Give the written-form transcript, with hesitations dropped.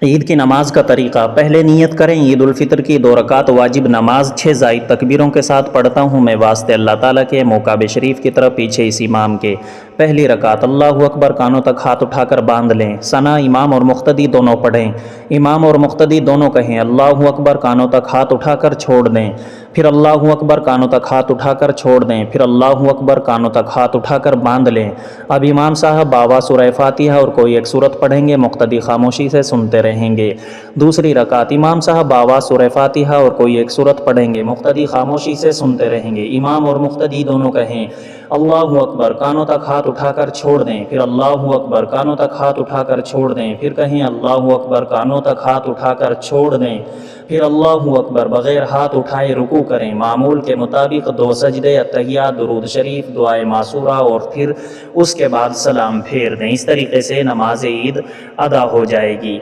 عید کی نماز کا طریقہ: پہلے نیت کریں عید الفطر کی 2 رکعت واجب نماز 6 زائد تکبیروں کے ساتھ پڑھتا ہوں میں واسطے اللہ تعالیٰ کے، منہ کعبہ شریف کی طرف، پیچھے اس امام کے۔ پہلی رکعت اللہ اکبر، کانوں تک ہاتھ اٹھا کر باندھ لیں۔ ثنا امام اور مقتدی دونوں پڑھیں۔ امام اور مقتدی دونوں کہیں اللہ اکبر، کانوں تک ہاتھ اٹھا کر چھوڑ دیں، پھر اللہ اکبر، کانوں تک ہاتھ اٹھا کر چھوڑ دیں، پھر اللہ اکبر، کانوں تک ہاتھ اٹھا کر باندھ لیں۔ اب امام صاحب باوا سورہ فاتحہ اور کوئی ایک سورت پڑھیں گے، مقتدی خاموشی سے سنتے رہیں گے۔ دوسری رکعت امام صاحب باوا سورہ فاتحہ اور کوئی ایک سورت پڑھیں گے، مقتدی خاموشی سے سنتے رہیں گے۔ امام اور مقتدی دونوں کہیں اللہ اکبر، کانوں تک ہاتھ اٹھا کر چھوڑ دیں، پھر اللہ اکبر، کانوں تک ہاتھ اٹھا کر چھوڑ دیں، پھر کہیں اللہ اکبر، کانوں تک ہاتھ اٹھا کر چھوڑ دیں، پھر اللہ اکبر، بغیر ہاتھ اٹھائے رکوع کریں۔ معمول کے مطابق 2 سجدے، اتحیات، درود شریف، دعائے معصورہ اور پھر اس کے بعد سلام پھیر دیں۔ اس طریقے سے نماز عید ادا ہو جائے گی۔